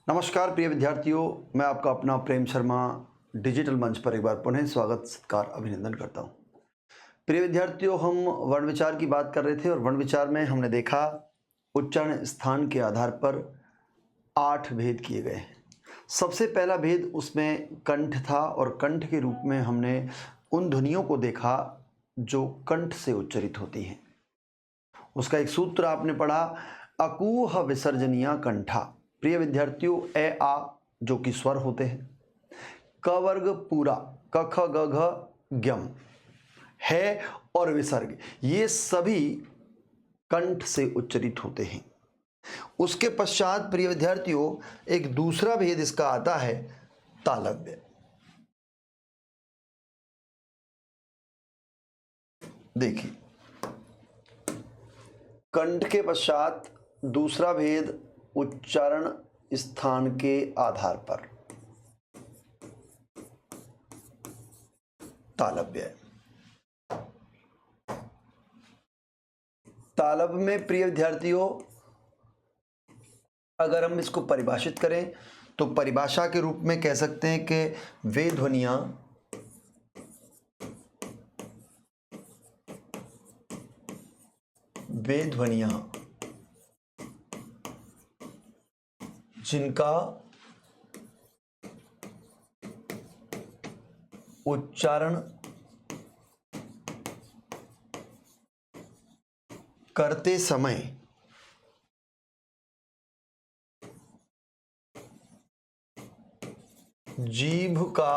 नमस्कार प्रिय विद्यार्थियों, मैं आपका अपना प्रेम शर्मा डिजिटल मंच पर एक बार पुनः स्वागत सत्कार अभिनंदन करता हूं। प्रिय विद्यार्थियों, हम वर्ण विचार की बात कर रहे थे और वर्ण विचार में हमने देखा उच्चारण स्थान के आधार पर 8 भेद किए गए हैं। सबसे पहला भेद उसमें कंठ था और कंठ के रूप में हमने उन ध्वनियों को देखा जो कंठ से उच्चरित होती हैं। उसका एक सूत्र आपने पढ़ा, अकूह विसर्जनीय कंठा। प्रिय विद्यार्थियों, ए आ जो कि स्वर होते हैं, क वर्ग पूरा क ख ग घ ज्ञम है और विसर्ग, ये सभी कंठ से उच्चरित होते हैं। उसके पश्चात प्रिय विद्यार्थियों एक दूसरा भेद इसका आता है, तालव्य। देखिए, कंठ के पश्चात दूसरा भेद उच्चारण स्थान के आधार पर तालव्य। तालव्य में प्रिय विद्यार्थियों अगर हम इसको परिभाषित करें तो परिभाषा के रूप में कह सकते हैं कि वे ध्वनियां जिनका उच्चारण करते समय जीभ का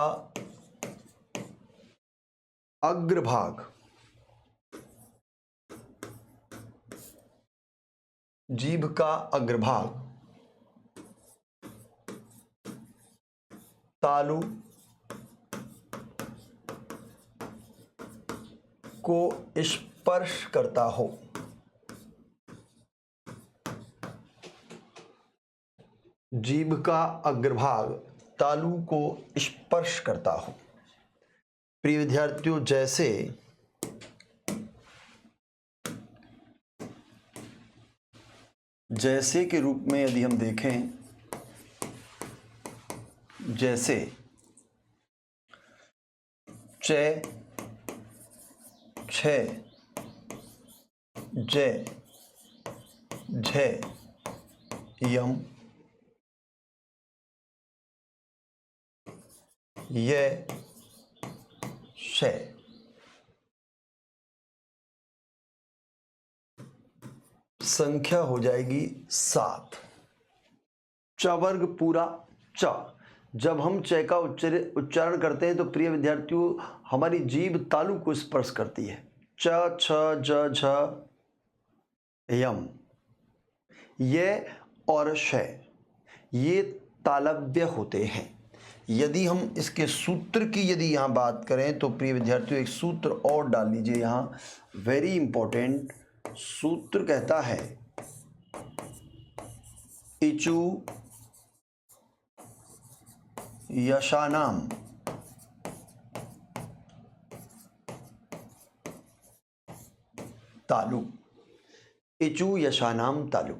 अग्रभाग तालु को स्पर्श करता हो। जीभ का अग्रभाग तालु को स्पर्श करता हो। प्रिय विद्यार्थियों, जैसे के रूप में यदि हम देखें, जैसे च छ ज झ यम य श। संख्या हो जाएगी 7। च वर्ग पूरा च। जब हम च का उच्चारण करते हैं तो प्रिय विद्यार्थियों हमारी जीभ तालु को स्पर्श करती है। च छ ज झ यम ये और श, ये तालव्य होते हैं। यदि हम इसके सूत्र की यहाँ बात करें तो प्रिय विद्यार्थियों एक सूत्र और डाल लीजिए यहाँ, वेरी इंपॉर्टेंट सूत्र कहता है इचु यशानाम तालु। इचु यशानाम तालु।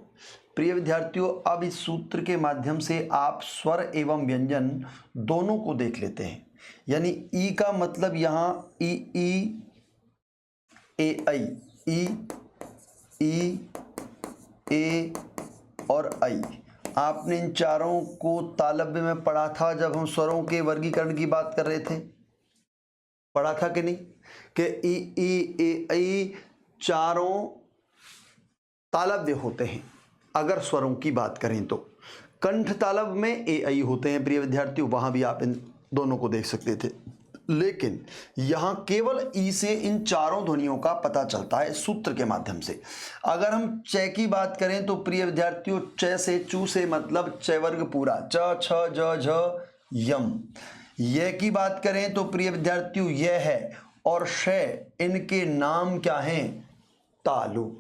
प्रिय विद्यार्थियों, अब इस सूत्र के माध्यम से आप स्वर एवं व्यंजन दोनों को देख लेते हैं। यानी ई का मतलब यहाँ ई ई ए आई, ई ए और आई। आपने इन चारों को तालव्य में पढ़ा था जब हम स्वरों के वर्गीकरण की बात कर रहे थे, पढ़ा था कि नहीं, कि ई ए आई चारों तालव्य होते हैं। अगर स्वरों की बात करें तो कंठ तालव्य में ए आई होते हैं। प्रिय विद्यार्थियों, वहां भी आप इन दोनों को देख सकते थे, लेकिन यहां केवल ई से इन चारों ध्वनियों का पता चलता है सूत्र के माध्यम से। अगर हम च की बात करें तो प्रिय विद्यार्थियों च से चू से मतलब च वर्ग पूरा च छ ज झ यम। ये की बात करें तो प्रिय विद्यार्थियों यह है और श, इनके नाम क्या हैं, तालु।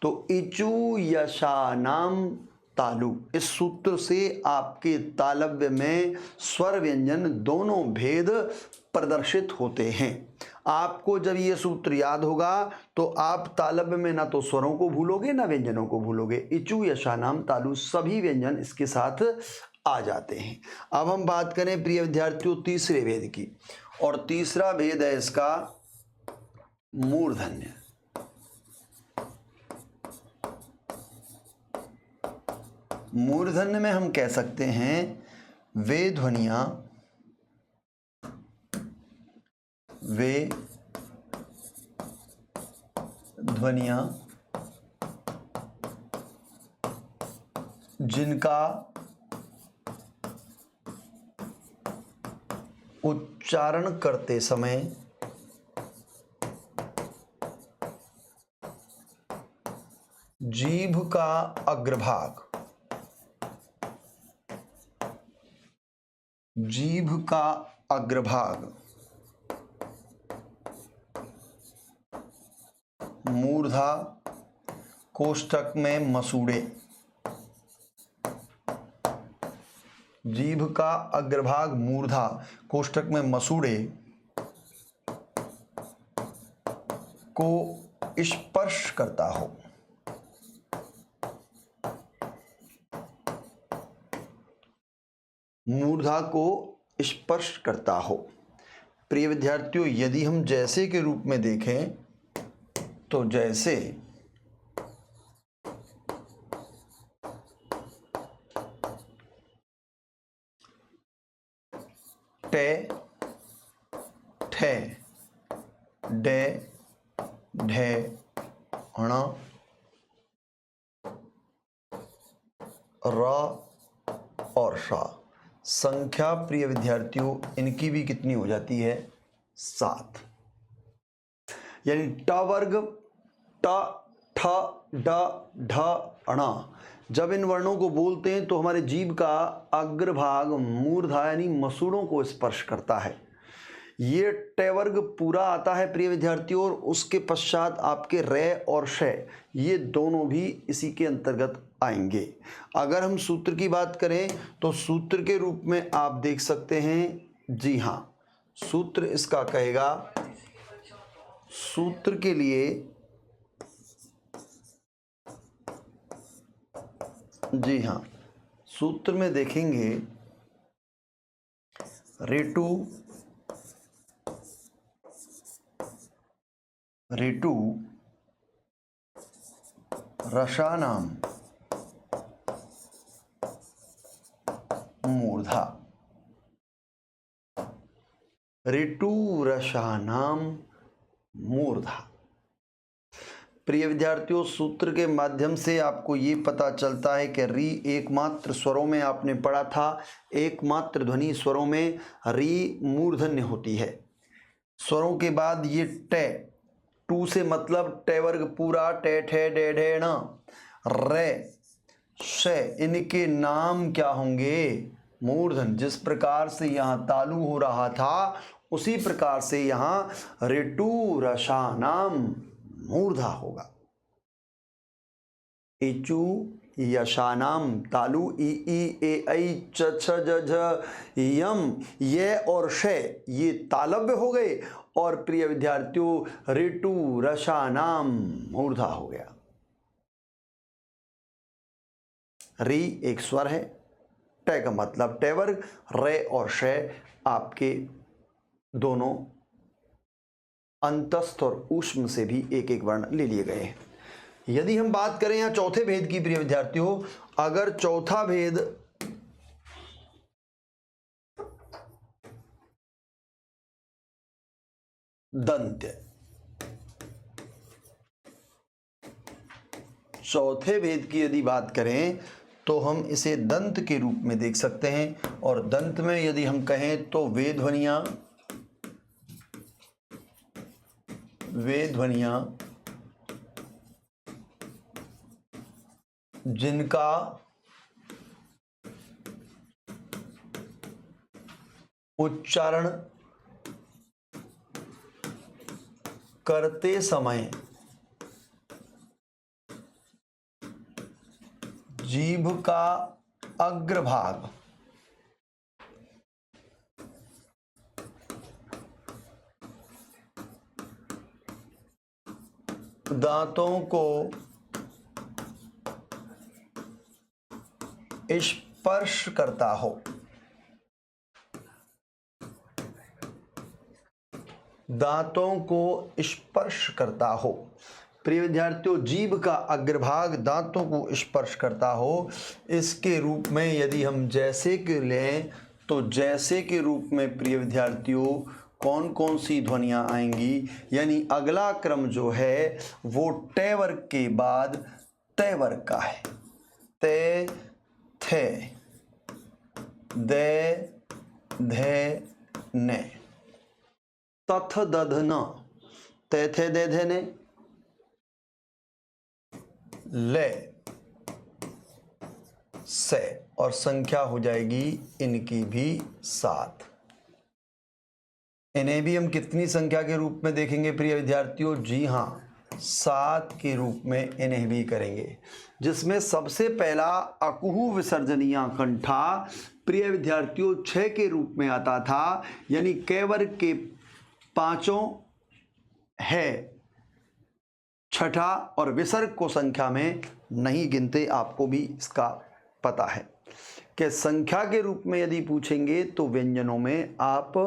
तो इचु यशानाम तालु, इस सूत्र से आपके तालव्य में स्वर व्यंजन दोनों भेद प्रदर्शित होते हैं। आपको जब ये सूत्र याद होगा तो आप तालव्य में ना तो स्वरों को भूलोगे ना व्यंजनों को भूलोगे। इचु यशानाम तालु, सभी व्यंजन इसके साथ आ जाते हैं। अब हम बात करें प्रिय विद्यार्थियों तीसरे भेद की, और तीसरा भेद है इसका मूर्धन्य। मूर्धन्य में हम कह सकते हैं वे ध्वनियां जिनका उच्चारण करते समय जीभ का अग्रभाग मूर्धा कोष्ठक में मसूड़े, जीभ का अग्रभाग मूर्धा कोष्ठक में मसूड़े को स्पर्श करता हो। मूर्धा को स्पर्श करता हो। प्रिय विद्यार्थियों, यदि हम जैसे के रूप में देखें तो जैसे टे, ठे, डे, ढे, ण, र और श। संख्या प्रिय विद्यार्थियों इनकी भी कितनी हो जाती है? 7। यानी ट वर्ग ट, ठ, ड, ढ, ण, जब इन वर्णों को बोलते हैं तो हमारे जीभ का अग्रभाग मूर्धा यानी मसूड़ों को स्पर्श करता है। ये ट वर्ग पूरा आता है प्रिय विद्यार्थियों, और उसके पश्चात आपके रे और श ये दोनों भी इसी के अंतर्गत आएंगे। अगर हम सूत्र की बात करें तो सूत्र के रूप में आप देख सकते हैं, जी हाँ, सूत्र इसका कहेगा, सूत्र के लिए, जी हाँ, सूत्र में देखेंगे रेटु रसानाम मूर्धा, रेटु रसानाम मूर्धा। प्रिय विद्यार्थियों, सूत्र के माध्यम से आपको ये पता चलता है कि री एकमात्र स्वरों में आपने पढ़ा था, एकमात्र ध्वनि स्वरों में री मूर्धन्य होती है। स्वरों के बाद ये टे, टू से मतलब टे वर्ग पूरा, टे ठे डे ढे ण, रे श, इनके नाम क्या होंगे? मूर्धन। जिस प्रकार से यहाँ तालु हो रहा था उसी प्रकार से यहाँ ऋतु रसानाम मूर्धा होगा। इचु यशानाम तालु ई ए ऐ च छ ज झ यम ये और शे ये तालव्य हो गए, और प्रिय विद्यार्थियों ऋतु रसानाम मूर्धा हो गया। री एक स्वर है, टे का मतलब टे वर्ग, रे और शे आपके दोनों अंतस्थ और ऊष्म से भी एक एक वर्ण ले लिए गए हैं। यदि हम बात करें यहाँ चौथे भेद की प्रिय विद्यार्थियों, अगर चौथा भेद दंत्य, चौथे भेद की यदि बात करें तो हम इसे दंत के रूप में देख सकते हैं, और दंत में यदि हम कहें तो वे ध्वनियां जिनका उच्चारण करते समय जीभ का अग्रभाग दांतों को स्पर्श करता हो, दांतों को स्पर्श करता हो। प्रिय विद्यार्थियों, जीभ का अग्रभाग दांतों को स्पर्श करता हो, इसके रूप में यदि हम जैसे के लें तो जैसे के रूप में प्रिय विद्यार्थियों कौन कौन सी ध्वनियां आएंगी, यानी अगला क्रम जो है वो टे वर्ग के बाद तय वर्ग का है। ते, थे, दे, धे, ने। तथ, दध, न। ते, थे, दे, धे, ने। ले, से, और संख्या हो जाएगी इनकी भी 7। इन्हें भी हम कितनी संख्या के रूप में देखेंगे प्रिय विद्यार्थियों? जी हाँ, 7 के रूप में इन्हें भी करेंगे, जिसमें सबसे पहला अकुहु विसर्जनीय कंठा प्रिय विद्यार्थियों 6 के रूप में आता था, यानी कै वर्ग के 5 है छठा, और विसर्ग को संख्या में नहीं गिनते। आपको भी इसका पता है कि संख्या के रूप में यदि पूछेंगे तो व्यंजनों में आप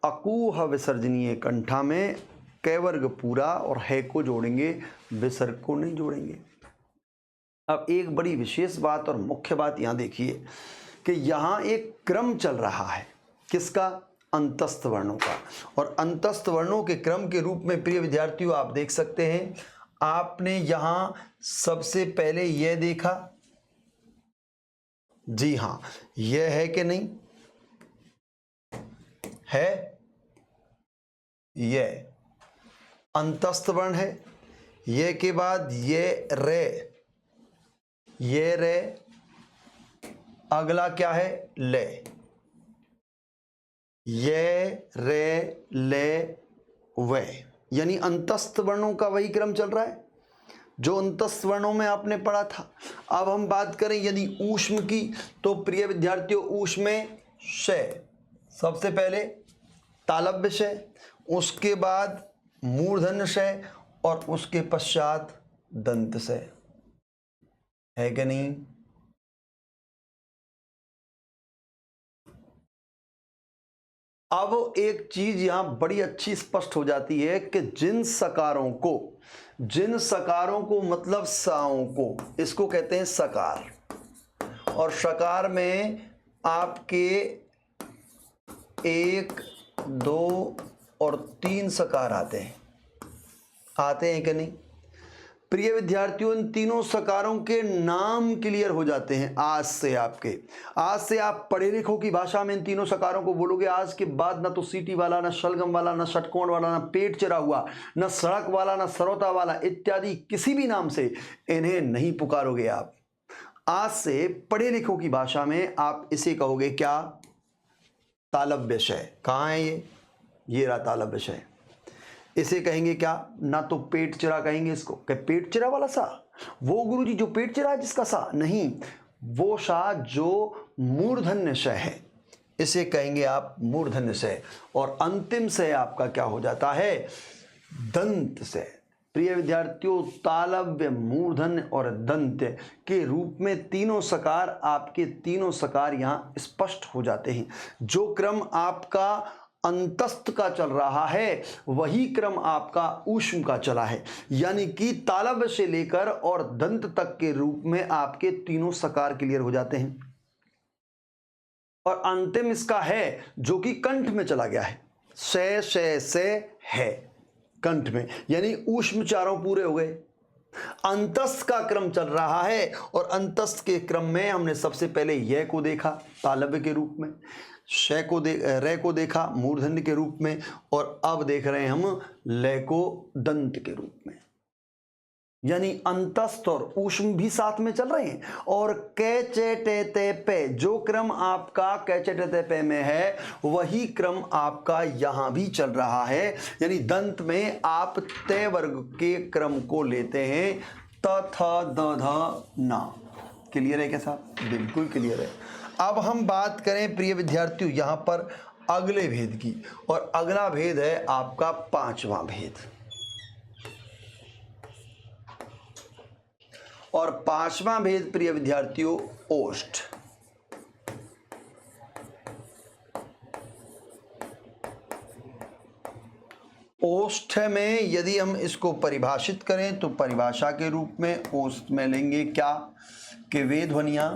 अकुह विसर्जनीय कंठा में कै वर्ग पूरा और है को जोड़ेंगे, विसर्ग को नहीं जोड़ेंगे। अब एक बड़ी विशेष बात और मुख्य बात यहां देखिए कि यहां एक क्रम चल रहा है, किसका? अंतस्थ वर्णों का। और अंतस्थ वर्णों के क्रम के रूप में प्रिय विद्यार्थियों आप देख सकते हैं, आपने यहां सबसे पहले यह देखा, जी हां, यह है कि नहीं है? यह अंतस्थ वर्ण है। ये के बाद ये रे, अगला क्या है? ले। ये रे ले वे, यानी अंतस्थ वर्णों का वही क्रम चल रहा है जो अंतस्थ वर्णों में आपने पढ़ा था। अब हम बात करें यदि ऊष्म की, तो प्रिय विद्यार्थियों ऊष्म में शय, सबसे पहले तालव्य शय, उसके बाद मूर्धन्य शय और उसके पश्चात दंत शय, है कि नहीं? अब एक चीज यहां बड़ी अच्छी स्पष्ट हो जाती है कि जिन सकारों को मतलब साओं को, इसको कहते हैं सकार, और सकार में आपके 1, 2 और 3 सकार आते हैं कि नहीं? प्रिय विद्यार्थियों, इन तीनों सकारों के नाम क्लियर हो जाते हैं आज से। आज से आप पढ़े लिखों की भाषा में इन तीनों सकारों को बोलोगे। आज के बाद ना तो सीटी वाला, ना शलगम वाला, ना षटकोण वाला, ना पेट चरा हुआ, ना सड़क वाला, ना सरोता वाला इत्यादि किसी भी नाम से इन्हें नहीं पुकारोगे आप। आज से पढ़े लिखों की भाषा में आप इसे कहोगे क्या? तालव्य शय। कहाँ है ये रहा तालव्य शय। इसे कहेंगे क्या? ना तो पेट चिरा कहेंगे इसको, कि पेट चिरा वाला सा, वो गुरुजी जो पेट चिरा है जिसका सा नहीं, वो सा जो मूर्धन्य शय है, इसे कहेंगे आप मूर्धन्य शय। और अंतिम शय आपका क्या हो जाता है? दंत शय। प्रिय विद्यार्थियों, तालव्य, मूर्धन्य और दंत के रूप में तीनों सकार, आपके तीनों सकार यहां स्पष्ट हो जाते हैं। जो क्रम आपका अंतस्थ का चल रहा है वही क्रम आपका ऊष्म का चला है, यानी कि तालव्य से लेकर और दंत तक के रूप में आपके तीनों सकार क्लियर हो जाते हैं। और अंतिम इसका है जो कि कंठ में चला गया है, से है कंठ में, यानी ऊष्म चारों पूरे हो गए। अंतस्थ का क्रम चल रहा है और अंतस्थ के क्रम में हमने सबसे पहले यह को देखा तालव्य के रूप में, रे को देखा मूर्धन्य के रूप में, और अब देख रहे हैं हम लय को दंत के रूप में। यानी अंतस्थ और ऊष्म भी साथ में चल रहे हैं। और कै चे टे ते पे, जो क्रम आपका कै चे टे ते पे में है वही क्रम आपका यहां भी चल रहा है। यानी दंत में आप तय वर्ग के क्रम को लेते हैं, त थ द ध न। क्लियर है क्या साहब? बिल्कुल क्लियर है। अब हम बात करें प्रिय विद्यार्थियों यहां पर अगले भेद की, और अगला भेद है आपका 5वां भेद। और 5वां भेद प्रिय विद्यार्थियों ओष्ठ। ओष्ठ में यदि हम इसको परिभाषित करें तो परिभाषा के रूप में ओष्ठ में लेंगे क्या कि वे ध्वनियां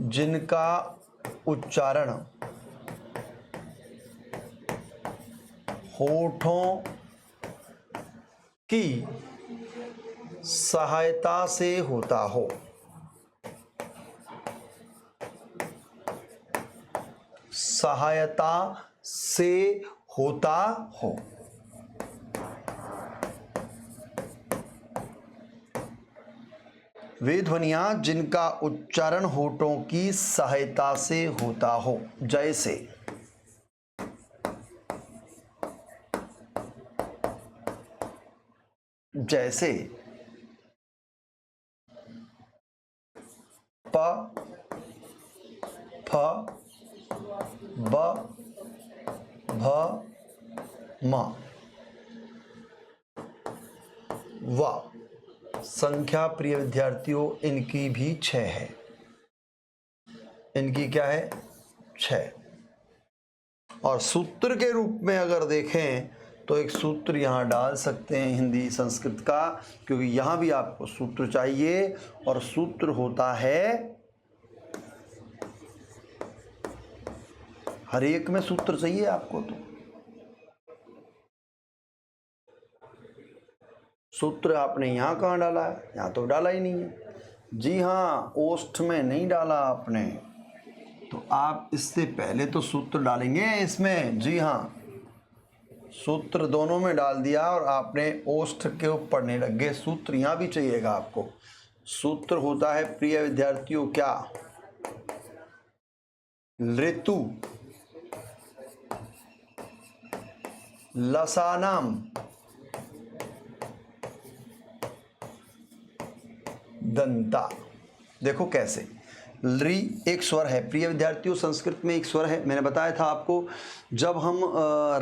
जिनका उच्चारण होठों की सहायता से होता हो। वे ध्वनियां जिनका उच्चारण होठों की सहायता से होता हो, जैसे प, फ, ब, भ, म, व। संख्या प्रिय विद्यार्थियों इनकी भी 6 है। इनकी क्या है? 6। और सूत्र के रूप में अगर देखें तो एक सूत्र यहाँ डाल सकते हैं हिंदी संस्कृत का, क्योंकि यहाँ भी आपको सूत्र चाहिए और सूत्र होता है, हर एक में सूत्र चाहिए आपको। तो सूत्र आपने यहाँ कहाँ डाला है? यहाँ तो डाला ही नहीं है। जी हाँ, ओष्ठ में नहीं डाला आपने, तो आप इससे पहले तो सूत्र डालेंगे इसमें। जी हाँ, सूत्र दोनों में डाल दिया और आपने ओष्ठ के ऊपर पढ़ने लग गए। सूत्र यहाँ भी चाहिएगा आपको। सूत्र होता है प्रिय विद्यार्थियों क्या? ऋतु लसानाम दंता। देखो कैसे, री एक स्वर है प्रिय विद्यार्थियों, संस्कृत में एक स्वर है। मैंने बताया था आपको, जब हम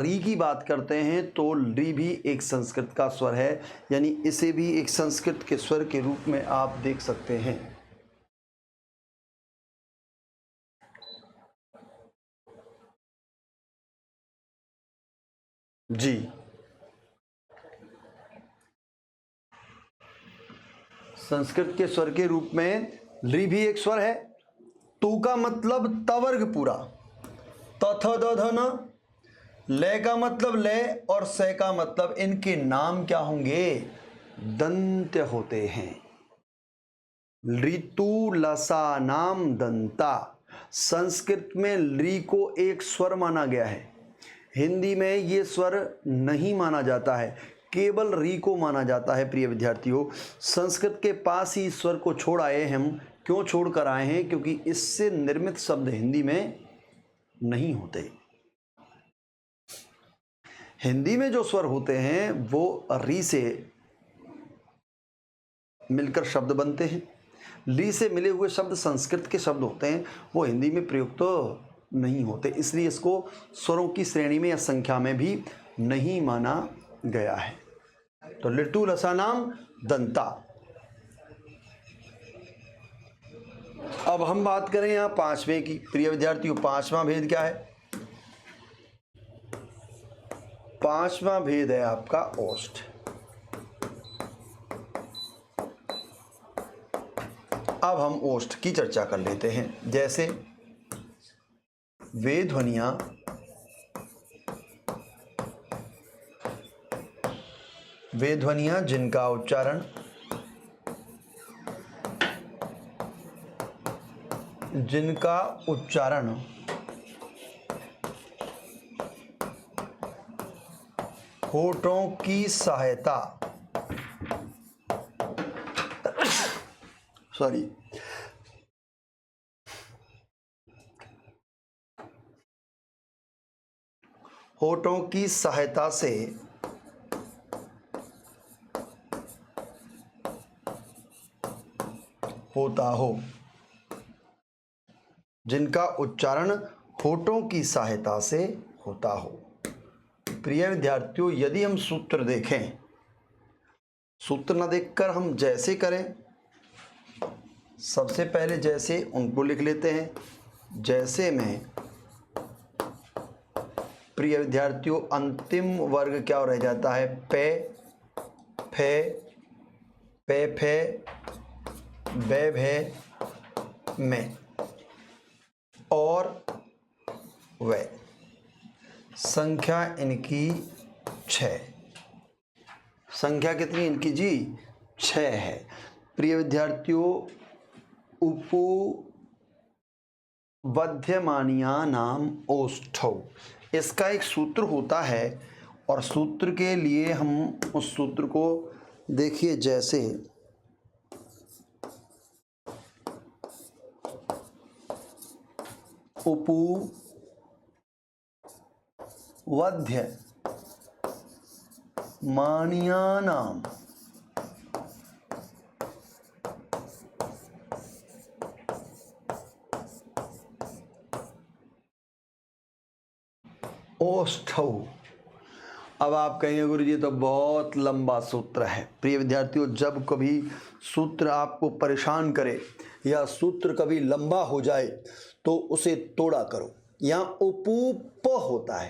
री की बात करते हैं तो री भी एक संस्कृत का स्वर है, यानी इसे भी एक संस्कृत के स्वर के रूप में आप देख सकते हैं। जी, संस्कृत के स्वर के रूप में ली भी एक स्वर है। तू का मतलब तवर्ग पूरा, तथ दधन, ले का मतलब ले और से का मतलब, इनके नाम क्या होंगे? दंत होते हैं। ऋतु लसा नाम दंता। संस्कृत में ली को एक स्वर माना गया है, हिंदी में ये स्वर नहीं माना जाता है, केवल री को माना जाता है। प्रिय विद्यार्थियों, संस्कृत के पास ही स्वर को छोड़ आए हैं हम। क्यों छोड़ कर आए हैं? क्योंकि इससे निर्मित शब्द हिंदी में नहीं होते। हिंदी में जो स्वर होते हैं वो री से मिलकर शब्द बनते हैं। ली से मिले हुए शब्द संस्कृत के शब्द होते हैं, वो हिंदी में प्रयुक्त तो नहीं होते, इसलिए इसको स्वरों की श्रेणी में या संख्या में भी नहीं माना गया है। तो ऋतु लसानाम दंता। अब हम बात करें यहाँ 5वें की। प्रिय विद्यार्थियों, 5वां भेद क्या है? 5वां भेद है आपका ओष्ठ। अब हम ओष्ठ की चर्चा कर लेते हैं। जैसे वे ध्वनियां जिनका उच्चारण होठों की सहायता होठों की सहायता से होता हो, जिनका उच्चारण होठों की सहायता से होता हो। प्रिय विद्यार्थियों, यदि हम सूत्र देखें सूत्र ना देखकर हम जैसे करें, सबसे पहले जैसे उनको लिख लेते हैं। जैसे में प्रिय विद्यार्थियों अंतिम वर्ग क्या रह जाता है, पे, फे, पे, फे, बे, भे, में और वे। संख्या इनकी 6। संख्या कितनी इनकी जी, 6 है। प्रिय विद्यार्थियों उपवध्यमानीयानाम ओष्ठौ, इसका एक सूत्र होता है और सूत्र के लिए हम उस सूत्र को देखिए। जैसे उपवध्यमानीयानाम ओष्ठौ। अब आप कहेंगे गुरुजी तो बहुत लंबा सूत्र है। प्रिय विद्यार्थियों जब कभी सूत्र आपको परेशान करे या सूत्र कभी लंबा हो जाए तो उसे तोड़ा करो। यहाँ उपूप होता है,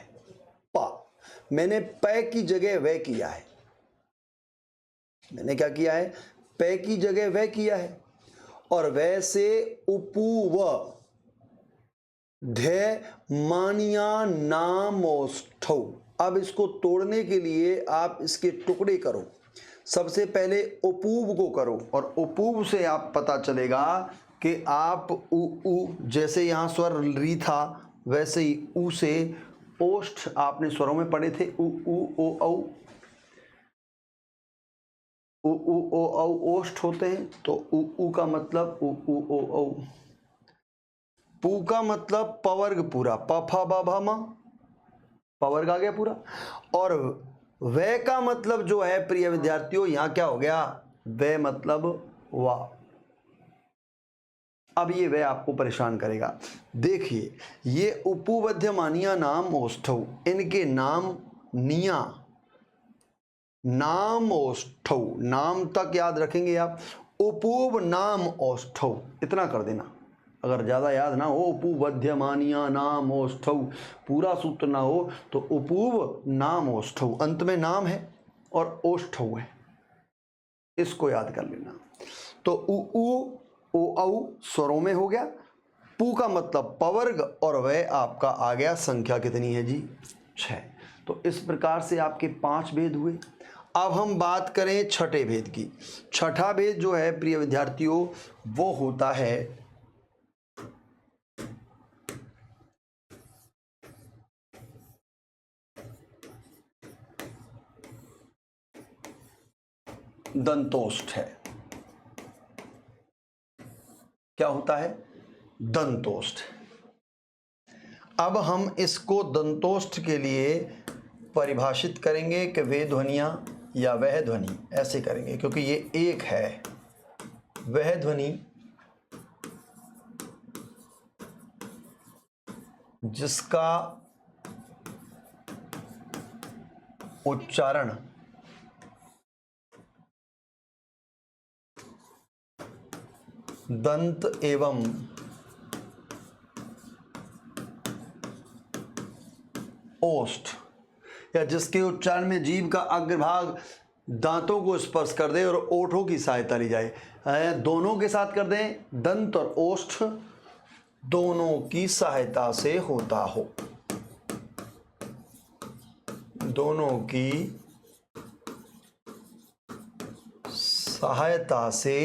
पा, मैंने पै की जगह वह किया है। मैंने क्या किया है, पै की जगह वह किया है। और वैसे उपूव ध्यमानीयानामोष्ठौ। अब इसको तोड़ने के लिए आप इसके टुकड़े करो। सबसे पहले उपूव को करो और उपूव से आप पता चलेगा कि आप उ जैसे यहाँ स्वर री था वैसे ही उ से ओष्ठ आपने स्वरों में पढ़े थे, उ ओ औ, उ ओ औ ओष्ठ होते हैं। तो उ का मतलब उ ओ औ। पू का मतलब पवर्ग पूरा, प फ ब भ म, पवर्ग आ गया पूरा। और वे का मतलब जो है प्रिय विद्यार्थियों यहाँ क्या हो गया, वे मतलब वाह। अब ये वे आपको परेशान करेगा। देखिए ये उपवध्यमानीयानाम ओष्ठौ, इनके नाम निया, नाम ओष्ठौ, नाम तक याद रखेंगे आप। उपूव नाम ओष्ठौ इतना कर देना। अगर ज़्यादा याद ना हो, उपवध्यमानीयानाम ओष्ठौ पूरा सूत्र ना हो तो उपूव नाम ओष्ठौ, अंत में नाम है और ओष्ठौ है, इसको याद कर लेना। तो उ ओ औ स्वरों में हो गया। पू का मतलब पवर्ग और वह आपका आ गया। संख्या कितनी है जी, 6। तो इस प्रकार से आपके 5 भेद हुए। अब हम बात करें छठे भेद की। छठा भेद जो है प्रिय विद्यार्थियों वो होता है दंतोष्ठ है। क्या होता है, दंतोष्ठ। अब हम इसको दंतोष्ठ के लिए परिभाषित करेंगे कि वे ध्वनियां या वह ध्वनि, ऐसे करेंगे क्योंकि ये एक है। वह ध्वनि जिसका उच्चारण दंत एवं ओष्ठ, या जिसके उच्चारण में जीभ का अग्रभाग दांतों को स्पर्श कर दे और ओठों की सहायता ली जाए, दोनों के साथ कर दें, दंत और ओष्ठ दोनों की सहायता से होता हो, दोनों की सहायता से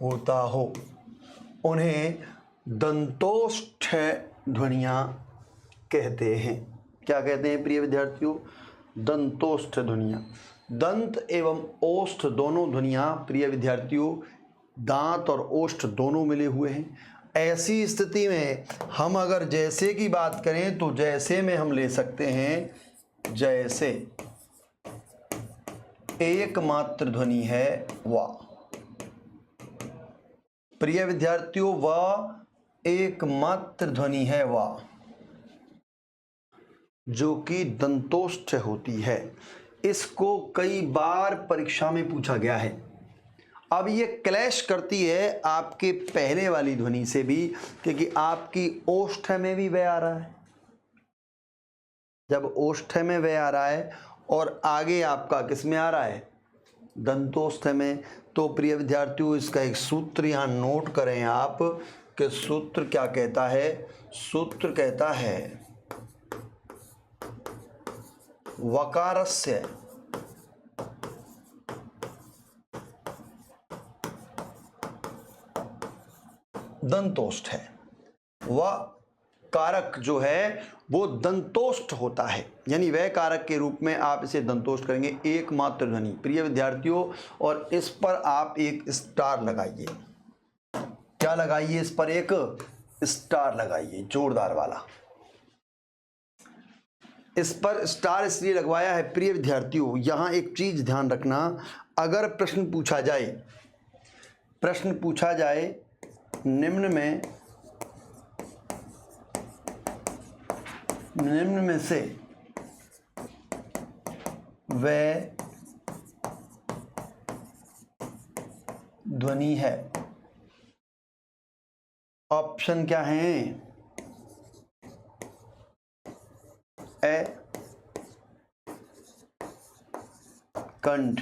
होता हो, उन्हें दंतोष्ठ ध्वनियां कहते हैं। क्या कहते हैं प्रिय विद्यार्थियों, दंतोष्ठ ध्वनियां। दंत एवं ओष्ठ दोनों ध्वनियां प्रिय विद्यार्थियों दांत और ओष्ठ दोनों मिले हुए हैं। ऐसी स्थिति में हम अगर जैसे की बात करें तो जैसे में हम ले सकते हैं जैसे एकमात्र ध्वनि है वा। प्रिय विद्यार्थियों वा एकमात्र ध्वनि है वा। जो कि दंतोष्ठ होती है। इसको कई बार परीक्षा में पूछा गया है। अब ये क्लैश करती है आपके पहले वाली ध्वनि से भी, क्योंकि आपकी ओष्ठ में भी व आ रहा है। जब ओष्ठ में व आ रहा है और आगे आपका किस में आ रहा है, दंतोष्ठ में, तो प्रिय विद्यार्थियों इसका एक सूत्र यहाँ नोट करें आप कि सूत्र क्या कहता है। सूत्र कहता है वकारस्य दंतोष्ठ है। व कारक जो है वो दंतोष्ठ होता है, यानी वह कारक के रूप में आप इसे दंतोष्ठ करेंगे, एकमात्र ध्वनि। प्रिय विद्यार्थियों, और इस पर आप एक स्टार लगाइए। क्या लगाइए? इस पर एक स्टार लगाइए, जोरदार वाला। इस पर स्टार इसलिए लगवाया है प्रिय विद्यार्थियों, यहां एक चीज ध्यान रखना, अगर प्रश्न पूछा जाए निम्न में से वह ध्वनि है। ऑप्शन क्या है? ए कंठ,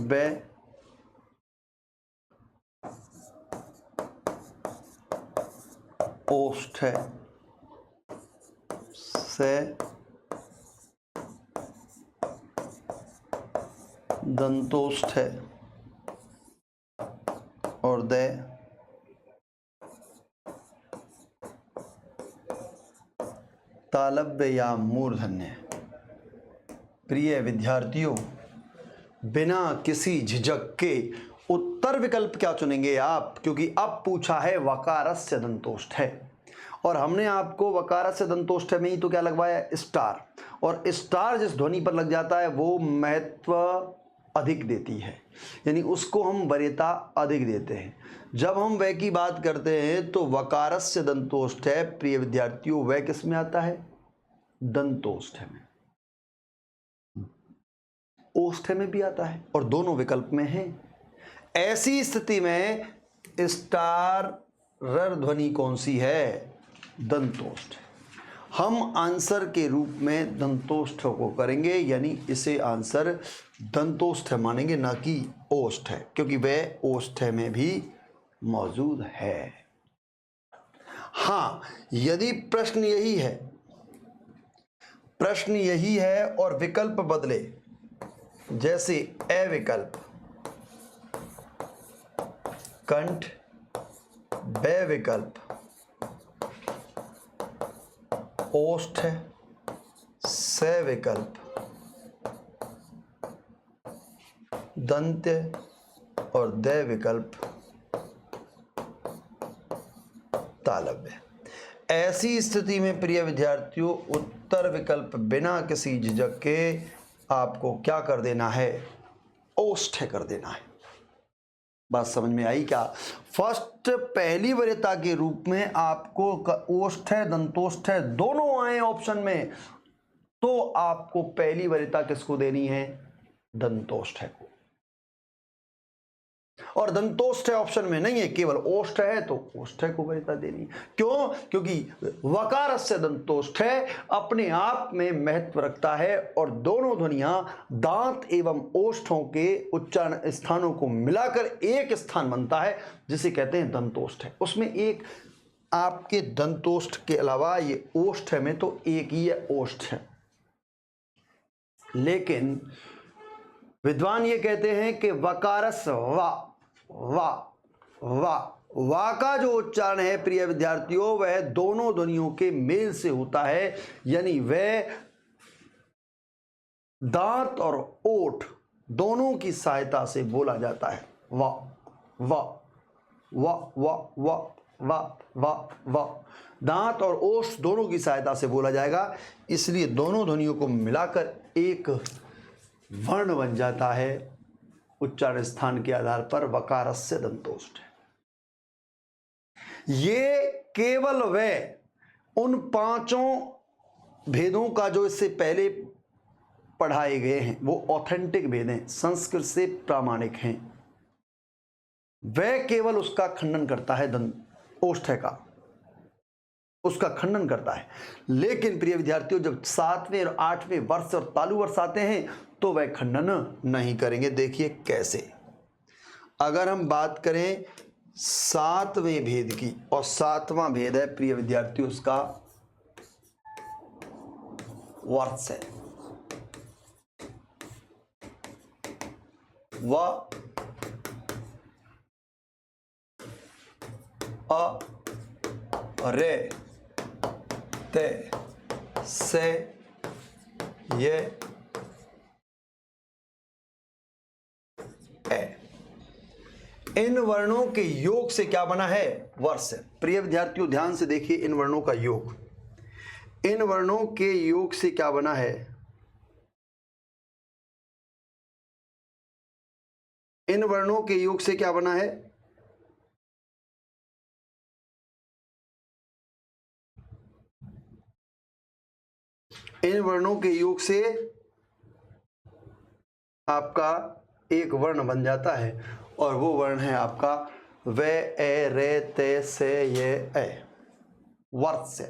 ब ओष्ठ है, से दंतोष्ठ है, और दे तालव्य या मूर्धन्य है। प्रिय विद्यार्थियों, बिना किसी झिझक के उत्तर विकल्प क्या चुनेंगे आप, क्योंकि अब पूछा है वकारस्य दंतोष्ठ है, और हमने आपको वकारस्य दंतोष्ठ में ही तो क्या लगवाया, स्टार। और स्टार जिस ध्वनि पर लग जाता है वो महत्व अधिक देती है, यानी उसको हम वरीयता अधिक देते हैं। जब हम वह की बात करते हैं तो वकारस्य दंतोष्ठ है प्रिय विद्यार्थियों, वह किस में आता है, दंतोष्ठ में। ओष्ठ में भी आता है और दोनों विकल्प में है। ऐसी स्थिति में स्टार रर ध्वनि कौन सी है, दंतोष्ठ। हम आंसर के रूप में दंतोष्ठ को करेंगे, यानी इसे आंसर दंतोष्ठ मानेंगे, ना कि ओष्ठ है, क्योंकि वह ओष्ठ में भी मौजूद है। हाँ, यदि प्रश्न यही है और विकल्प बदले, जैसे ए विकल्प कंठ, बे विकल्प ओष्ठ है, से विकल्प दंत्य, और दे विकल्प तालव्य। ऐसी स्थिति में प्रिय विद्यार्थियों उत्तर विकल्प बिना किसी झिझक के आपको क्या कर देना है, ओष्ठ कर देना है। बात समझ में आई क्या? फर्स्ट पहली वरीयता के रूप में आपको ओष्ठ है दंतोष्ठ है दोनों आए ऑप्शन में, तो आपको पहली वरीयता किसको देनी है, दंतोष्ठ को। और दंतोष्ठ ऑप्शन में नहीं है, केवल ओष्ठ है तो ओष्ठ को वरीयता देनी। क्यों? क्योंकि वकारस्य दंतोष्ठ अपने आप में महत्व रखता है, और दोनों ध्वनियां दांत एवं ओष्ठों के उच्चारण स्थानों को मिलाकर एक स्थान बनता है, जिसे कहते हैं दंतोष्ठ। उसमें एक आपके दंतोष्ठ के अलावा ये ओष्ठ में तो एक ही है, ओष्ठ है। लेकिन विद्वान ये कहते हैं कि वकारस वा का जो उच्चारण है प्रिय विद्यार्थियों, वह दोनों ध्वनियों के मेल से होता है, यानी वह दांत और ओठ दोनों की सहायता से बोला जाता है। वा वा वा वा वा वा वा वा, दांत और ओठ दोनों की सहायता से बोला जाएगा, इसलिए दोनों ध्वनियों को मिलाकर एक वर्ण बन जाता है उच्चारण स्थान के आधार पर, वकारस्य दंतोष्ठ। ये केवल वह उन पांचों भेदों का जो इससे पहले पढ़ाए गए हैं वो ऑथेंटिक भेद हैं, संस्कृत से प्रामाणिक हैं, वह केवल उसका खंडन करता है, ओष्ठ्य का उसका खंडन करता है। लेकिन प्रिय विद्यार्थियों, जब 7वें और 8वें वर्ष और तालु वर्ष आते हैं तो वह खंडन नहीं करेंगे। देखिए कैसे, अगर हम बात करें 7वें भेद की, और 7वां भेद है प्रिय विद्यार्थियों उसका वर्ष है, वह रे ते से ये ए, इन वर्णों के योग से क्या बना है? वर्ष। प्रिय विद्यार्थियों ध्यान से देखिए, इन वर्णों का योग, इन वर्णों के योग से क्या बना है? इन वर्णों के योग से क्या बना है? इन वर्णों के योग से आपका एक वर्ण बन जाता है, और वो वर्ण है आपका वे ए रे ते से ये ए, वर्ष से।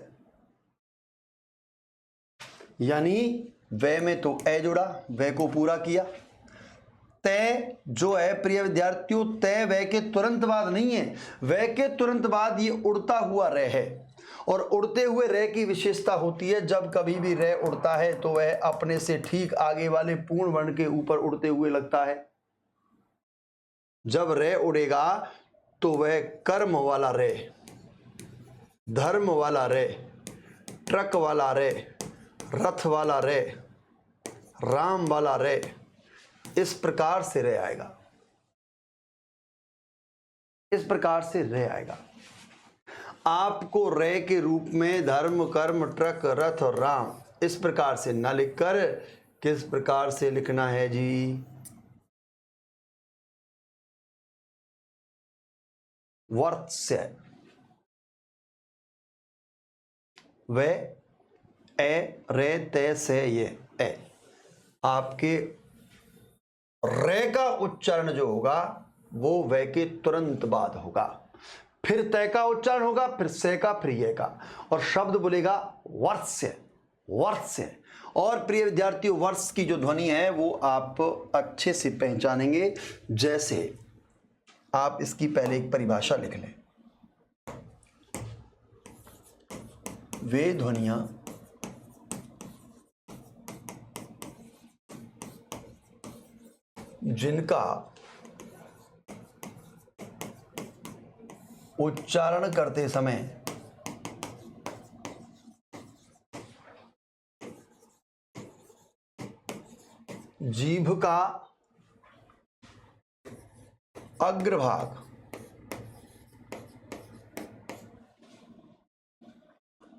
यानी वे में तो ए जुड़ा, वे को पूरा किया। तय जो है प्रिय विद्यार्थियों, तय वे के तुरंत बाद नहीं है, वे के तुरंत बाद ये उड़ता हुआ रे है, और उड़ते हुए रे की विशेषता होती है, जब कभी भी रे उड़ता है तो वह अपने से ठीक आगे वाले पूर्ण वर्ण के ऊपर उड़ते हुए लगता है। जब रे उड़ेगा तो वह कर्म वाला रे, धर्म वाला रे, ट्रक वाला रे, रथ वाला रे, राम वाला रे, इस प्रकार से रे आएगा, इस प्रकार से रे आएगा। आपको रे के रूप में धर्म, कर्म, ट्रक, रथ और राम इस प्रकार से न लिखकर किस प्रकार से लिखना है जी? वर्ष। वे ए रे ते से ये ए, आपके रे का उच्चारण जो होगा वो वे के तुरंत बाद होगा, फिर तय का उच्चारण होगा, फिर से का, फिर ये का, और शब्द बोलेगा वर्ष, वर्ष। और प्रिय विद्यार्थियों वर्ष की जो ध्वनि है वो आप अच्छे से पहचानेंगे, जैसे आप इसकी पहले एक परिभाषा लिख लें। वे ध्वनियां जिनका उच्चारण करते समय जीभ का अग्रभाग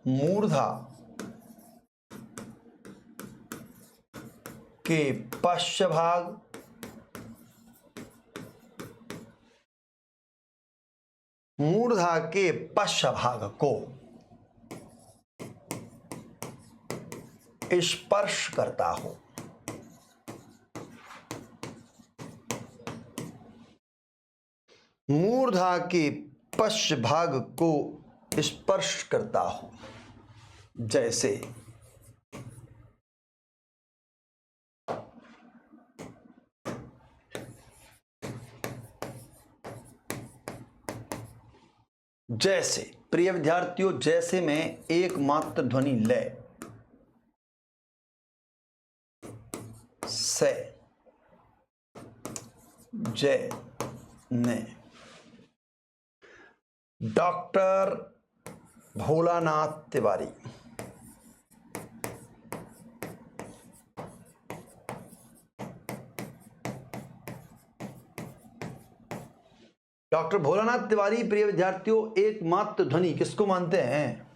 मूर्धा के पश्च भाग मूर्धा के पश्च भाग को स्पर्श करता हो, मूर्धा के पश्च भाग को स्पर्श करता हो, जैसे जैसे प्रिय विद्यार्थियों, जैसे में एकमात्र ध्वनि ले, से, जय, ने। डॉक्टर भोलानाथ तिवारी डॉक्टर भोलानाथ तिवारी प्रिय विद्यार्थियों एकमात्र ध्वनि किसको मानते हैं?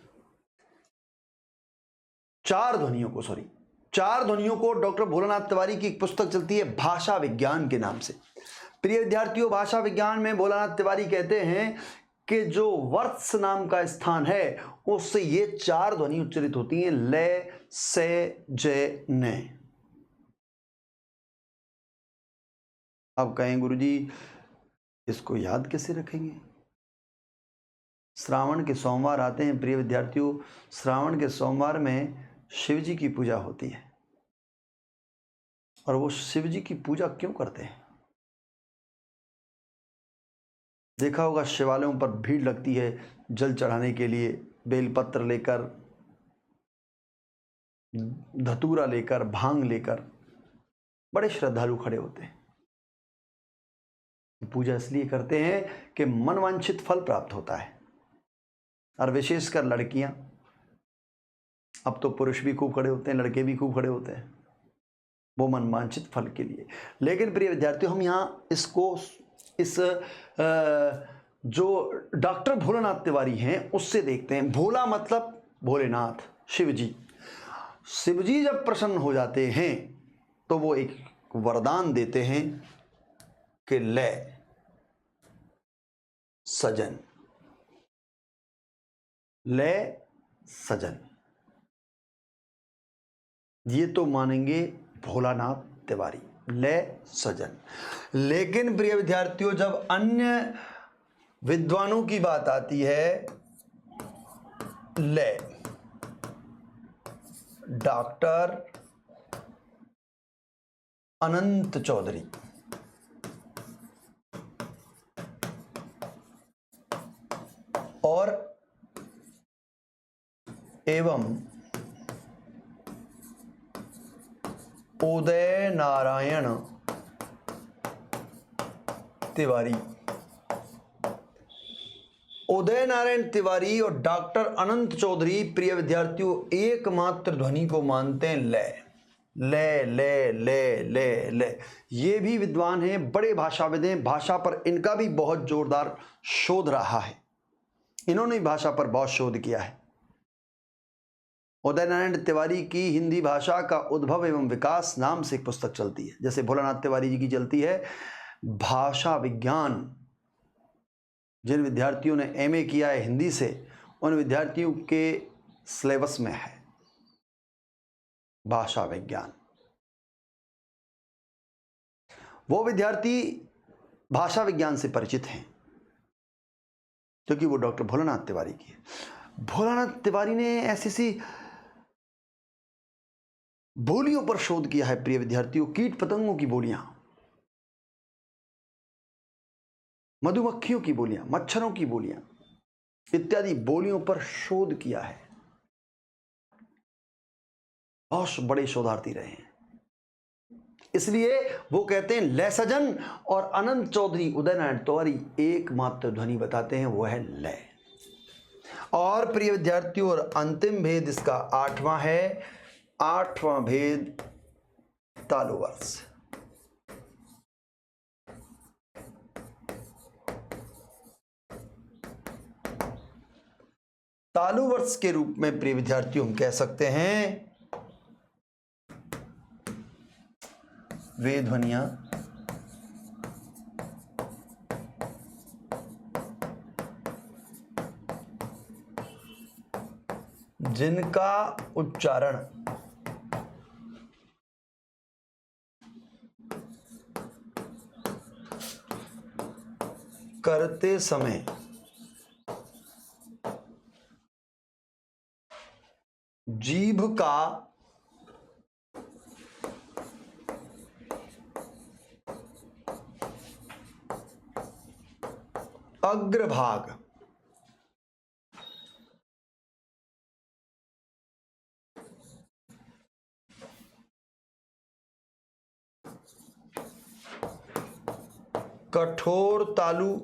चार ध्वनियों को डॉक्टर भोलानाथ तिवारी की एक पुस्तक चलती है भाषा विज्ञान के नाम से। प्रिय विद्यार्थियों भाषा विज्ञान में भोलानाथ तिवारी कहते हैं कि जो वर्ष नाम का स्थान है उससे ये 4 ध्वनि उच्चारित होती हैं, ले, से, जे, ने। अब कहें गुरुजी इसको याद कैसे रखेंगे? श्रावण के सोमवार आते हैं प्रिय विद्यार्थियों, श्रावण के सोमवार में शिव जी की पूजा होती है। और वो शिव जी की पूजा क्यों करते हैं? देखा होगा शिवालयों पर भीड़ लगती है जल चढ़ाने के लिए, बेलपत्र लेकर, धतूरा लेकर, भांग लेकर बड़े श्रद्धालु खड़े होते हैं। पूजा इसलिए करते हैं कि मनवांछित फल प्राप्त होता है। और विशेषकर लड़कियां, अब तो पुरुष भी खूब खड़े होते हैं, लड़के भी खूब खड़े होते हैं वो मनवांछित फल के लिए। लेकिन प्रिय विद्यार्थियों, हम यहाँ इसको इस जो डॉक्टर भोलानाथ तिवारी हैं उससे देखते हैं। भोला मतलब भोलेनाथ, शिव जी। शिव जी जब प्रसन्न हो जाते हैं तो वो एक वरदान देते हैं कि ले सजन, ले सजन। ये तो मानेंगे भोलानाथ तिवारी, ले सजन। लेकिन प्रिय विद्यार्थियों, जब अन्य विद्वानों की बात आती है, ले डॉक्टर अनंत चौधरी, और एवं उदय नारायण तिवारी। उदय नारायण तिवारी और डॉक्टर अनंत चौधरी प्रिय विद्यार्थियों एकमात्र ध्वनि को मानते हैं ले, ले ले ले ले ले। ये भी विद्वान हैं, बड़े भाषाविद हैं, भाषा पर इनका भी बहुत जोरदार शोध रहा है। इन्होंने भाषा पर बहुत शोध किया है। उदय नारायण तिवारी की हिंदी भाषा का उद्भव एवं विकास नाम से एक पुस्तक चलती है, जैसे भोलानाथ तिवारी जी की चलती है भाषा विज्ञान। जिन विद्यार्थियों ने एमए किया है हिंदी से, उन विद्यार्थियों के सिलेबस में है भाषा विज्ञान। वो विद्यार्थी भाषा विज्ञान से परिचित हैं क्योंकि वो डॉक्टर भोलानाथ तिवारी की है। भोलानाथ तिवारी ने ऐसी बोलियों पर शोध किया है प्रिय विद्यार्थियों, कीट पतंगों की बोलियां, मधुमक्खियों की बोलियां, मच्छरों की बोलियां इत्यादि बोलियों पर शोध किया है। बहुत बड़े शोधार्थी रहे हैं, इसलिए वो कहते हैं ले सजन। और अनंत चौधरी, उदय नारायण तिवारी एकमात्र ध्वनि बताते हैं, वो है ले। और प्रिय विद्यार्थियों, और अंतिम भेद इसका 8वां है। 8वां भेद तालुवर्ष। तालुवर्ष के रूप में प्रिय विद्यार्थियों हम कह सकते हैं वे ध्वनियां जिनका उच्चारण करते समय जीभ का अग्रभाग कठोर तालु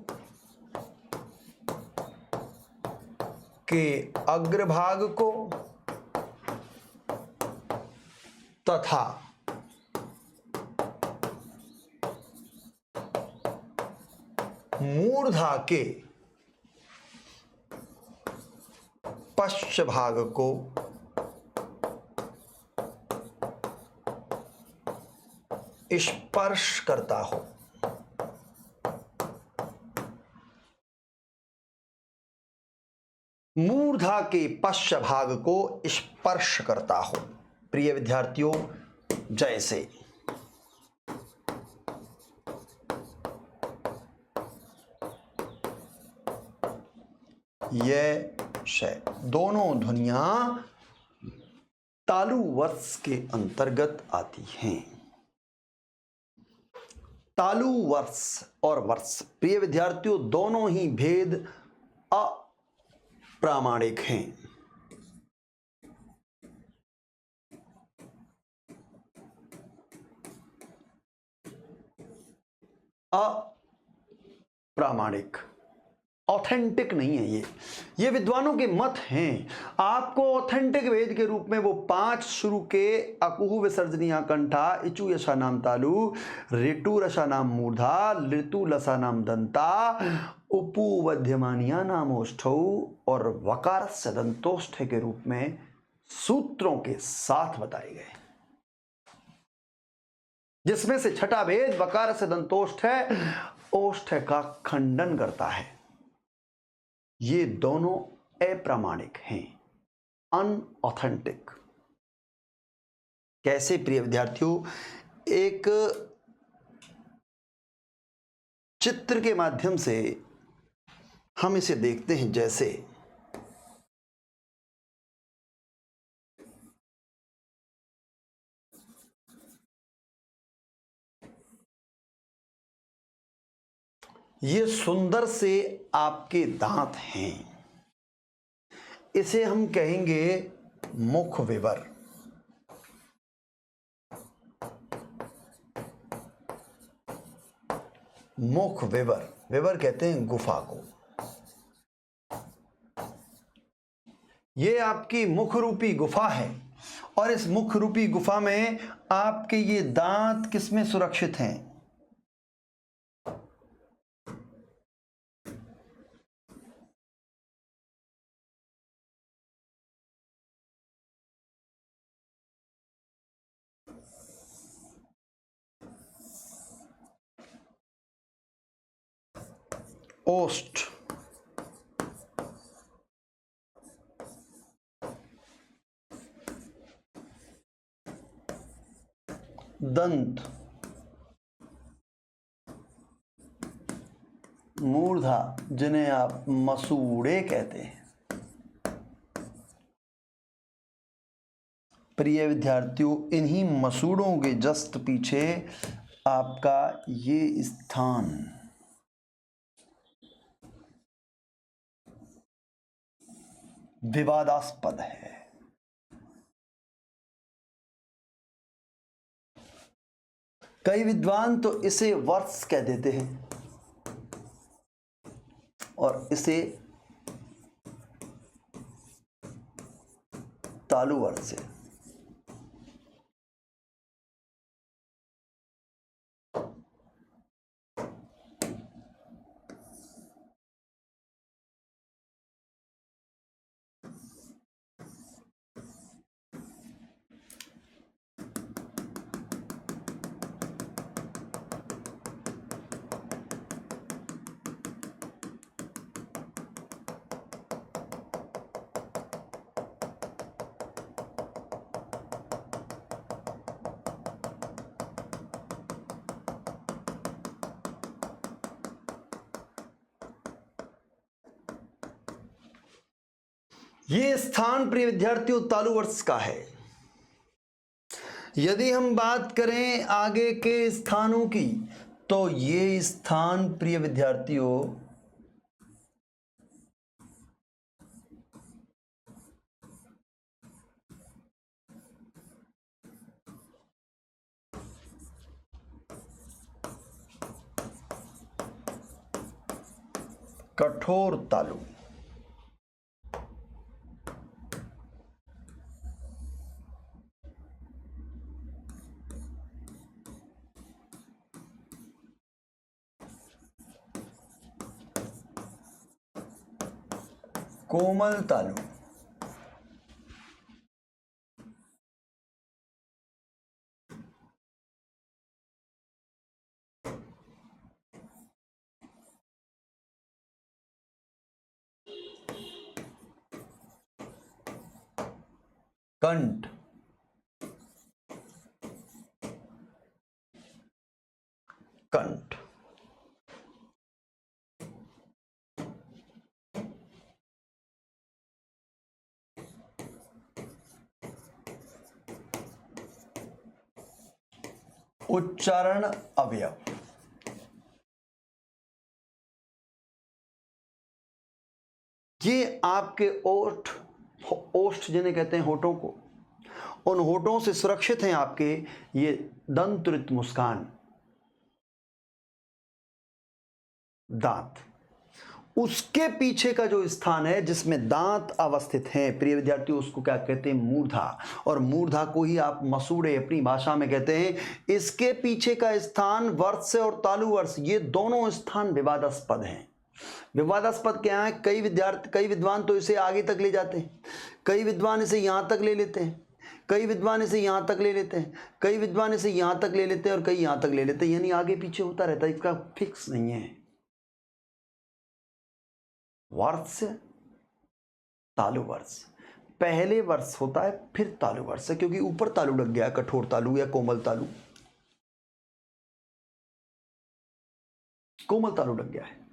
के अग्रभाग को तथा मूर्धा के पश्च भाग को स्पर्श करता हो। मूर्धा के पश्च भाग को स्पर्श करता हो। प्रिय विद्यार्थियों, जैसे ये शय, दोनों ध्वनियां तालु वर्ष के अंतर्गत आती हैं। तालु वर्ष और वर्ष, प्रिय विद्यार्थियों, दोनों ही भेद अप्रामाणिक हैं। अप्रामाणिक, ऑथेंटिक नहीं है ये विद्वानों के मत हैं। आपको ऑथेंटिक वेद के रूप में वो 5 शुरू के अकुहु विसर्जनीय कंठा, इचु यशा नाम तालु, ऋतु रसा नाम मूर्धा, ऋतु लसा नाम दंता, उपवध्यमानिया नाम ओष्ठौ और वकार से दंतोष्ठ के रूप में सूत्रों के साथ बताए गए, जिसमें से छठा भेद वकार से दंतोष्ठ है, ओष्ठ का खंडन करता है। ये दोनों अप्रामाणिक हैं, अनऑथेंटिक। कैसे? प्रिय विद्यार्थियों, एक चित्र के माध्यम से हम इसे देखते हैं। जैसे ये सुंदर से आपके दांत हैं, इसे हम कहेंगे मुख विवर। मुख विवर, विवर कहते हैं गुफा को। ये आपकी मुख रूपी गुफा है और इस मुख रूपी गुफा में आपके ये दांत किसमें सुरक्षित हैं? ओष्ठ, दंत, मूर्धा, जिन्हें आप मसूड़े कहते हैं। प्रिय विद्यार्थियों, इन्हीं मसूड़ों के जस्ट पीछे आपका ये स्थान विवादास्पद है। कई विद्वान तो इसे वर्ष कह देते हैं और इसे तालु वर्ष है। ये स्थान प्रिय विद्यार्थियों तालु वर्ष का है। यदि हम बात करें आगे के स्थानों की, तो ये स्थान प्रिय विद्यार्थियों कठोर तालु, कोमल तालु, कंठ, कंठ। उच्चारण अवयव, ये आपके ओठ, ओष्ठ जिन्हें कहते हैं होठों को, उन होठों से सुरक्षित हैं आपके ये दंतुरित मुस्कान, दांत। उसके पीछे का जो स्थान है जिसमें दांत अवस्थित हैं प्रिय विद्यार्थियों, उसको क्या कहते हैं? मूर्धा। और मूर्धा को ही आप मसूड़े अपनी भाषा में कहते हैं। इसके पीछे का स्थान वर्ष और तालुवर्ष, ये दोनों स्थान विवादास्पद हैं। विवादास्पद क्या है? कई विद्वान तो इसे आगे तक ले जाते हैं, कई विद्वान इसे यहां तक ले लेते हैं, कई विद्वान इसे यहां तक ले लेते हैं, कई विद्वान इसे यहां तक ले लेते हैं और कई यहां तक ले लेते हैं, यानी आगे पीछे होता रहता है, इसका फिक्स नहीं है। वर्ष, तालुवर्ष, पहले वर्ष होता है फिर तालुवर्ष, क्योंकि ऊपर तालु लग गया, कठोर तालु या कोमल तालु, कोमल तालु लग गया है।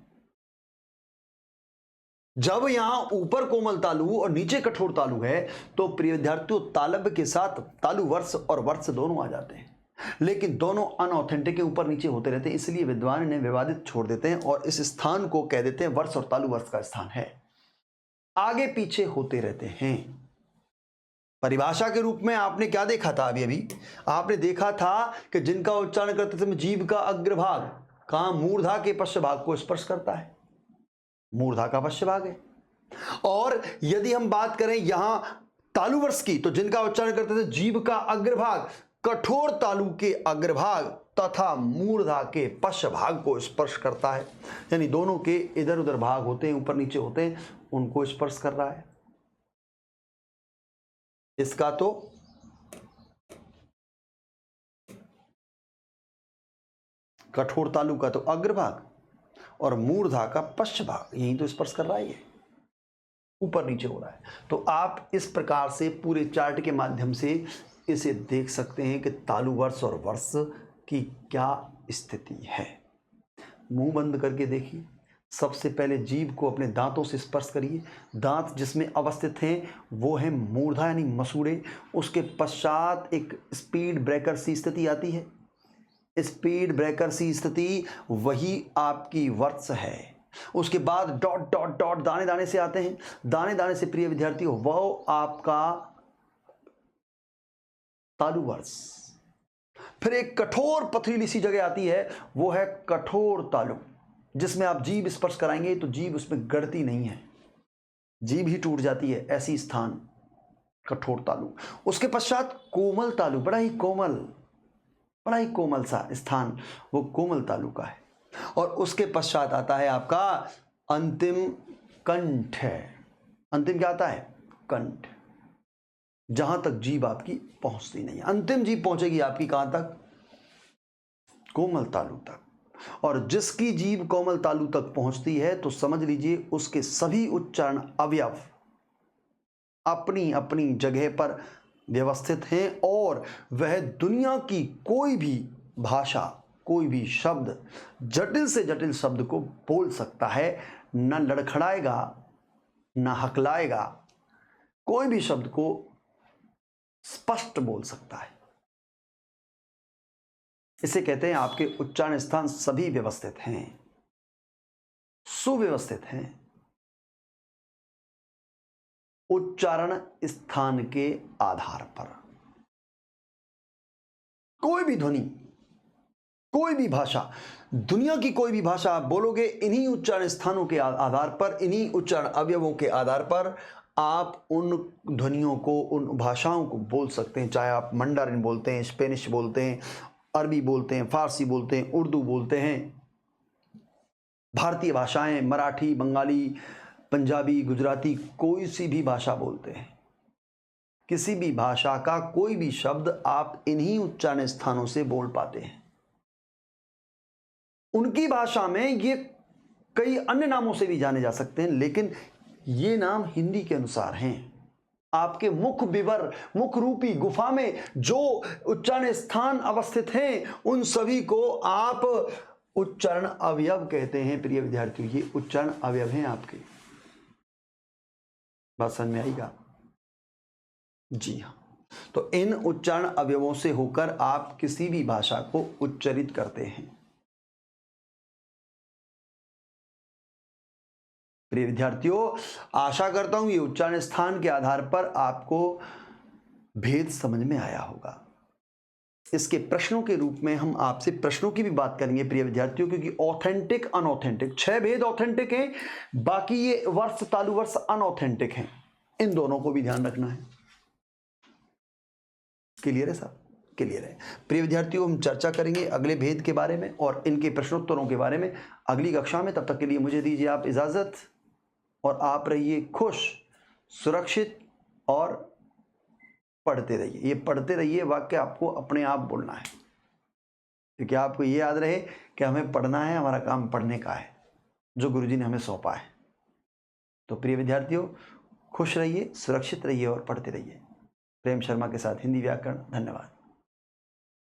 जब यहां ऊपर कोमल तालु और नीचे कठोर तालु है तो प्रिय विद्यार्थियों तालव्य के साथ तालु वर्ष और वर्ष दोनों आ जाते हैं, लेकिन दोनों अनऑथेंटिक के ऊपर नीचे होते रहते हैं, इसलिए विद्वान इन्हें विवादित छोड़ देते हैं और इस स्थान को कह देते हैं वर्ष और तालु वर्ष का स्थान है, आगे पीछे होते रहते हैं। परिभाषा के रूप में आपने क्या देखा था? अभी आपने देखा था कि जिनका उच्चारण करते समय जीभ का अग्रभाग कहां मूर्धा के पश्च भाग को स्पर्श करता है, मूर्धा का पश्च भाग है। और यदि हम बात करें यहां तालुवर्ष की, तो जिनका उच्चारण करते थे जीभ का अग्रभाग कठोर तालु के अग्रभाग तथा मूर्धा के पश्च भाग को स्पर्श करता है, यानी दोनों के इधर उधर भाग होते हैं, ऊपर नीचे होते हैं, उनको स्पर्श कर रहा है। इसका तो कठोर तालु का तो अग्रभाग और मूर्धा का पश्च भाग, यही तो स्पर्श कर रहा है, ये ऊपर नीचे हो रहा है। तो आप इस प्रकार से पूरे चार्ट के माध्यम से इसे देख सकते हैं कि तालु वर्ष और वर्ष की क्या स्थिति है। मुंह बंद करके देखिए, सबसे पहले जीभ को अपने दांतों से स्पर्श करिए, दांत जिसमें अवस्थित हैं वो है मूर्धा यानी मसूड़े, उसके पश्चात एक स्पीड ब्रेकर सी स्थिति आती है, स्पीड ब्रेकर सी स्थिति वही आपकी वर्ष है। उसके बाद डॉट डॉट डॉट दाने दाने से आते हैं, दाने दाने से प्रिय विद्यार्थियों वो आपका तालु वर्ष। फिर एक कठोर पथरीली सी जगह आती है, वो है कठोर तालु, जिसमें आप जीभ स्पर्श कराएंगे तो जीभ उसमें गड़ती नहीं है, जीभ ही टूट जाती है, ऐसी स्थान कठोर तालु। उसके पश्चात कोमल तालु, बड़ा ही कोमल सा स्थान वो कोमल तालु का है। और उसके पश्चात आता है आपका अंतिम कंठ है। अंतिम क्या आता है? कंठ, जहां तक जीभ आपकी पहुंचती नहीं है। अंतिम जीभ पहुंचेगी आपकी कहां तक? कोमल तालु तक। और जिसकी जीभ कोमल तालु तक पहुंचती है तो समझ लीजिए उसके सभी उच्चारण अवयव अपनी अपनी जगह पर व्यवस्थित हैं और वह दुनिया की कोई भी भाषा, कोई भी शब्द, जटिल से जटिल शब्द को बोल सकता है, न लड़खड़ाएगा न हकलाएगा, कोई भी शब्द को स्पष्ट बोल सकता है। इसे कहते हैं आपके उच्चारण स्थान सभी व्यवस्थित हैं, सुव्यवस्थित हैं। उच्चारण स्थान के आधार पर कोई भी ध्वनि, कोई भी भाषा, दुनिया की कोई भी भाषा आप बोलोगे, इन्हीं उच्चारण स्थानों के आधार पर, इन्हीं उच्चारण अवयवों के आधार पर आप उन ध्वनियों को, उन भाषाओं को बोल सकते हैं। चाहे आप मंडारिन बोलते हैं, स्पेनिश बोलते हैं, अरबी बोलते हैं, फारसी बोलते हैं, उर्दू बोलते हैं, भारतीय भाषाएं मराठी, बंगाली, पंजाबी, गुजराती, कोई सी भी भाषा बोलते हैं, किसी भी भाषा का कोई भी शब्द आप इन्हीं उच्चारण स्थानों से बोल पाते हैं। उनकी भाषा में ये कई अन्य नामों से भी जाने जा सकते हैं, लेकिन ये नाम हिंदी के अनुसार हैं। आपके मुख विवर, मुख रूपी गुफा में जो उच्चारण स्थान अवस्थित हैं उन सभी को आप उच्चारण अवयव कहते हैं। प्रिय विद्यार्थियों, ये उच्चारण अवयव हैं आपके। बात समझ में आएगा? जी हाँ। तो इन उच्चारण अवयवों से होकर आप किसी भी भाषा को उच्चारित करते हैं। प्रिय विद्यार्थियों, आशा करता हूं ये उच्चारण स्थान के आधार पर आपको भेद समझ में आया होगा। इसके प्रश्नों के रूप में हम आपसे प्रश्नों की भी बात करेंगे प्रिय विद्यार्थियों, क्योंकि ऑथेंटिक अनऑथेंटिक 6 भेद ऑथेंटिक हैं, बाकी ये वर्ष तालु वर्ष अनऑथेंटिक हैं। इन दोनों को भी ध्यान रखना है। क्लियर है साहब? क्लियर है। प्रिय विद्यार्थियों, हम चर्चा करेंगे अगले भेद के बारे में और इनके प्रश्नोत्तरों के बारे में अगली कक्षा में। तब तक के लिए मुझे दीजिए आप इजाजत और आप रहिए खुश, सुरक्षित और पढ़ते रहिए। ये पढ़ते रहिए वाक्य आपको अपने आप बोलना है, क्योंकि आपको ये याद रहे कि हमें पढ़ना है, हमारा काम पढ़ने का है जो गुरुजी ने हमें सौंपा है। तो प्रिय विद्यार्थियों, खुश रहिए, सुरक्षित रहिए और पढ़ते रहिए। प्रेम शर्मा के साथ हिंदी व्याकरण। धन्यवाद।